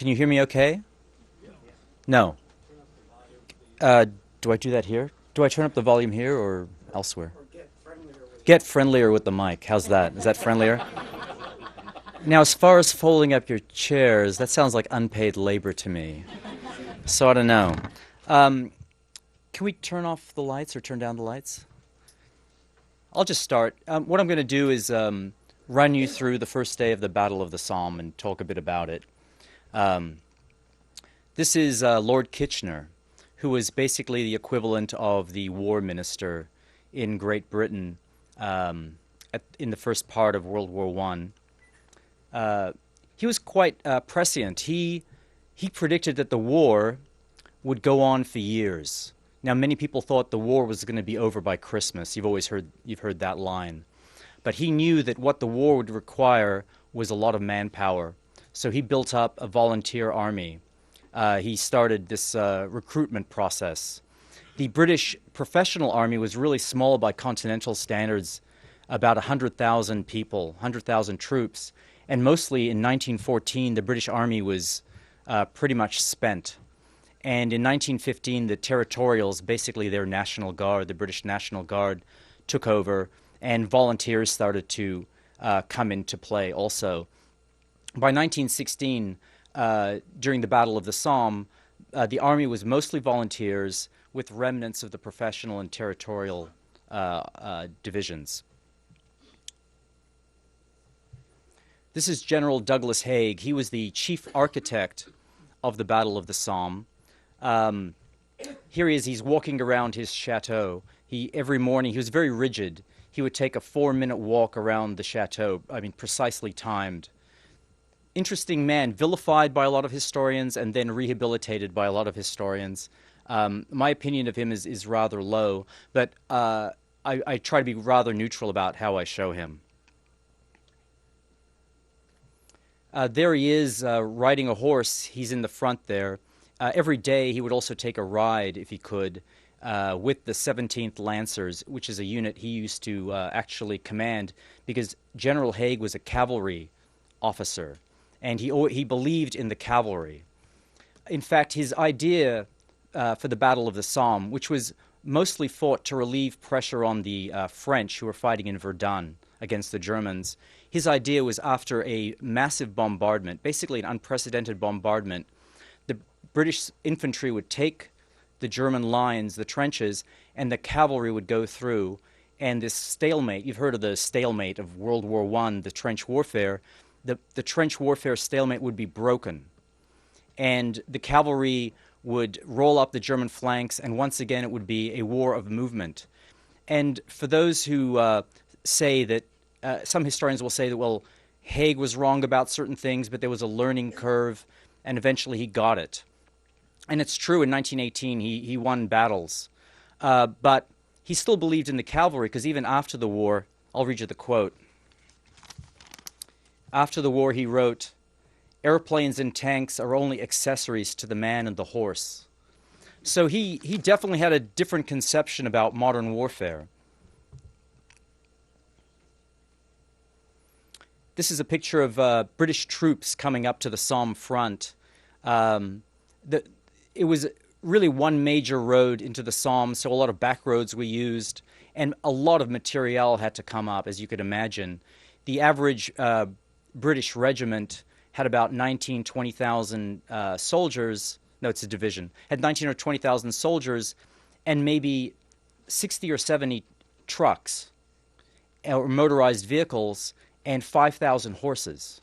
Can you hear me okay? No. Uh, do I do that here? Do I turn up the volume here or elsewhere? Get friendlier with the mic. How's that? Is that friendlier? Now, as far as folding up your chairs, that sounds like unpaid labor to me. So I don't know. Um, can we turn off the lights or turn down the lights? I'll just start. What I'm going to do is run you through the first day of the Battle of the Somme and talk a bit about it. Um, this is Lord Kitchener, who was basically the equivalent of the war minister in Great Britain in the first part of World War One. He was quite prescient. He predicted that the war would go on for years. Now, many people thought the war was going to be over by Christmas. You've heard that line. But he knew that what the war would require was a lot of manpower. So he built up a volunteer army. He started this recruitment process. The British professional army was really small by continental standards, about 100,000 people, 100,000 troops. And mostly in 1914, the British army was pretty much spent. And in 1915, the territorials, basically their National Guard, the British National Guard, took over, and volunteers started to come into play also. By 1916, during the Battle of the Somme, the army was mostly volunteers with remnants of the professional and territorial divisions. This is General Douglas Haig. He was the chief architect of the Battle of the Somme. Here he is. He's walking around his chateau. Every morning, he was very rigid. He would take a 4-minute walk around the chateau, precisely timed. Interesting man, vilified by a lot of historians and then rehabilitated by a lot of historians. My opinion of him is rather low, but I try to be rather neutral about how I show him. There he is riding a horse. He's in the front there. Every day he would also take a ride, if he could, with the 17th Lancers, which is a unit he used to actually command, because General Haig was a cavalry officer, and he believed in the cavalry. In fact, his idea for the Battle of the Somme, which was mostly fought to relieve pressure on the French who were fighting in Verdun against the Germans, his idea was after a massive bombardment, basically an unprecedented bombardment, the British infantry would take the German lines, the trenches, and the cavalry would go through. And this stalemate, you've heard of the stalemate of World War I, the trench warfare, the trench warfare stalemate would be broken. And the cavalry would roll up the German flanks, and once again it would be a war of movement. And for those who say that, some historians will say that, well, Haig was wrong about certain things, but there was a learning curve, and eventually he got it. And it's true, in 1918 he won battles. But he still believed in the cavalry, because even after the war, I'll read you the quote. After the war he wrote, "Airplanes and tanks are only accessories to the man and the horse." So he definitely had a different conception about modern warfare. This is a picture of British troops coming up to the Somme front. It was really one major road into the Somme, so a lot of back roads were used, and a lot of material had to come up, as you could imagine. The average British regiment had about 19,000, 20,000 soldiers. No, it's a division. Had 19 or 20,000 soldiers and maybe 60 or 70 trucks or motorized vehicles and 5,000 horses.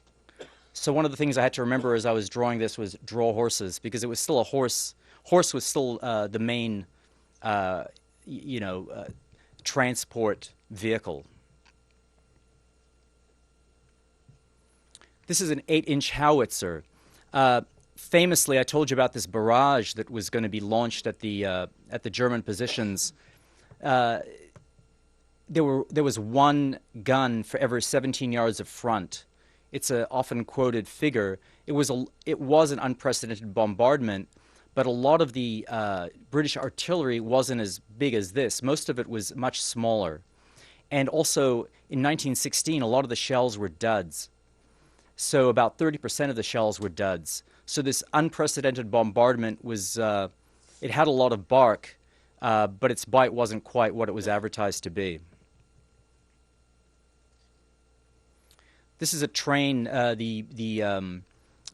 So one of the things I had to remember as I was drawing this was draw horses, because it was still a horse. Horse was still the main, transport vehicle. This is an 8-inch howitzer. Famously, I told you about this barrage that was going to be launched at the German positions. There was one gun for every 17 yards of front. It's an often quoted figure. It was an unprecedented bombardment, but a lot of the British artillery wasn't as big as this. Most of it was much smaller. And also, in 1916, a lot of the shells were duds. So about 30% of the shells were duds. So this unprecedented bombardment was, it had a lot of bark, but its bite wasn't quite what it was advertised to be. This is a train. The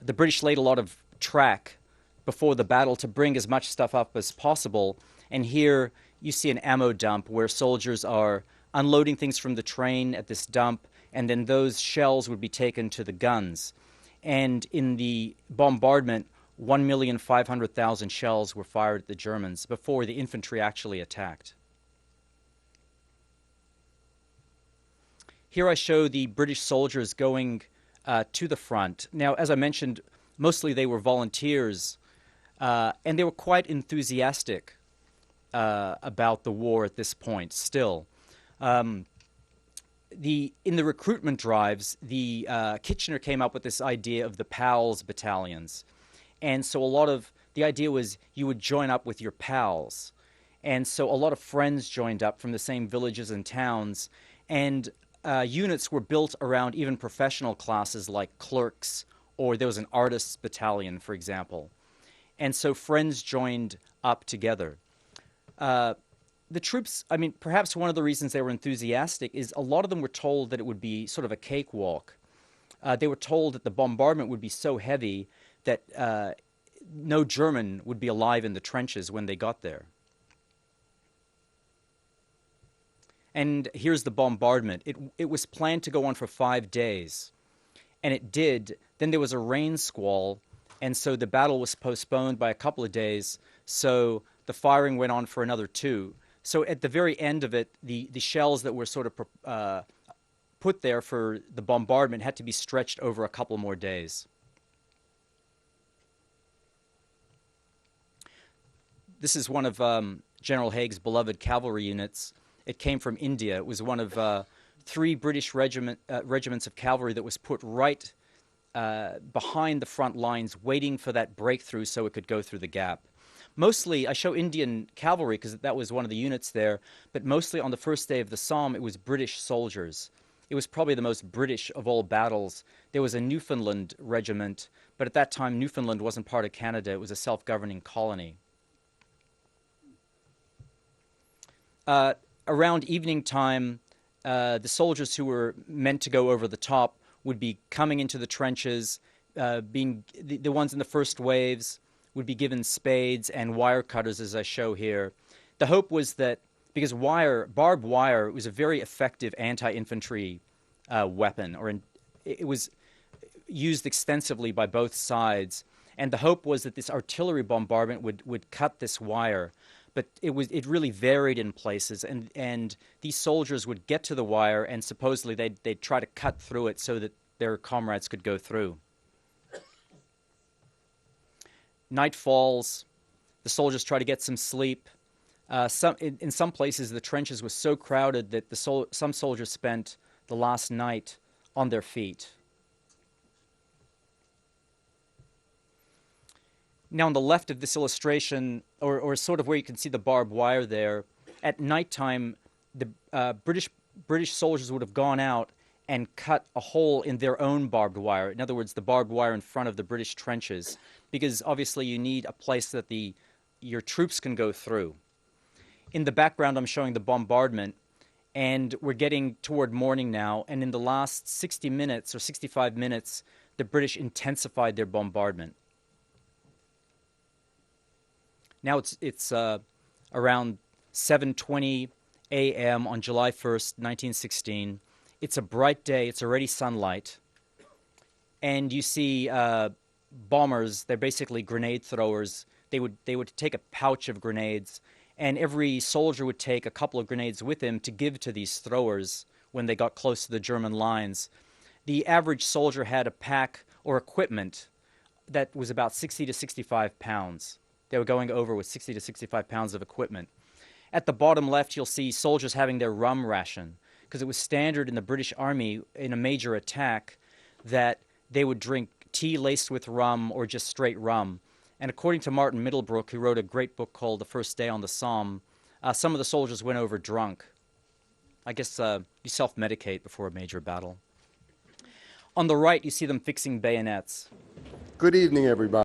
British laid a lot of track before the battle to bring as much stuff up as possible. And here you see an ammo dump where soldiers are unloading things from the train at this dump, and then those shells would be taken to the guns. And in the bombardment, 1,500,000 shells were fired at the Germans before the infantry actually attacked. Here I show the British soldiers going to the front. Now, as I mentioned, mostly they were volunteers, and they were quite enthusiastic about the war at this point still. In the recruitment drives, the Kitchener came up with this idea of the Powells Battalions. And so a lot of the idea was you would join up with your pals. And so a lot of friends joined up from the same villages and towns. And units were built around even professional classes like clerks, or there was an artists' battalion, for example. And so friends joined up together. The troops, I mean, perhaps one of the reasons they were enthusiastic is a lot of them were told that it would be sort of a cakewalk. They were told that the bombardment would be so heavy that no German would be alive in the trenches when they got there. And here's the bombardment. It was planned to go on for 5 days, and it did. Then there was a rain squall, and so the battle was postponed by a couple of days, so the firing went on for another 2. So at the very end of it, the shells that were sort of put there for the bombardment had to be stretched over a couple more days. This is one of General Haig's beloved cavalry units. It came from India. It was one of 3 British regiments of cavalry that was put right behind the front lines, waiting for that breakthrough so it could go through the gap. Mostly, I show Indian cavalry because that was one of the units there, but mostly on the first day of the Somme, it was British soldiers. It was probably the most British of all battles. There was a Newfoundland regiment, but at that time, Newfoundland wasn't part of Canada. It was a self-governing colony. Around evening time, the soldiers who were meant to go over the top would be coming into the trenches, being the ones in the first waves would be given spades and wire cutters, as I show here. The hope was that because barbed wire was a very effective anti-infantry weapon, or it was used extensively by both sides, and the hope was that this artillery bombardment would cut this wire. But it really varied in places, and these soldiers would get to the wire, and supposedly they'd try to cut through it so that their comrades could go through. Night falls, the soldiers try to get some sleep. In some places, the trenches were so crowded that some soldiers spent the last night on their feet. Now, on the left of this illustration, or sort of where you can see the barbed wire there, at nighttime, the British soldiers would have gone out and cut a hole in their own barbed wire. In other words, the barbed wire in front of the British trenches, because obviously you need a place that your troops can go through. In the background, I'm showing the bombardment, and we're getting toward morning now, and in the last 60 minutes or 65 minutes, the British intensified their bombardment. Now it's around 7:20 a.m. on July 1st, 1916. It's a bright day. It's already sunlight. And you see bombers. They're basically grenade throwers. They would take a pouch of grenades, and every soldier would take a couple of grenades with him to give to these throwers when they got close to the German lines. The average soldier had a pack or equipment that was about 60 to 65 pounds. They were going over with 60 to 65 pounds of equipment. At the bottom left, you'll see soldiers having their rum ration, because it was standard in the British Army in a major attack that they would drink tea laced with rum or just straight rum. And according to Martin Middlebrook, who wrote a great book called The First Day on the Somme, some of the soldiers went over drunk. I guess you self-medicate before a major battle. On the right, you see them fixing bayonets. Good evening, everybody.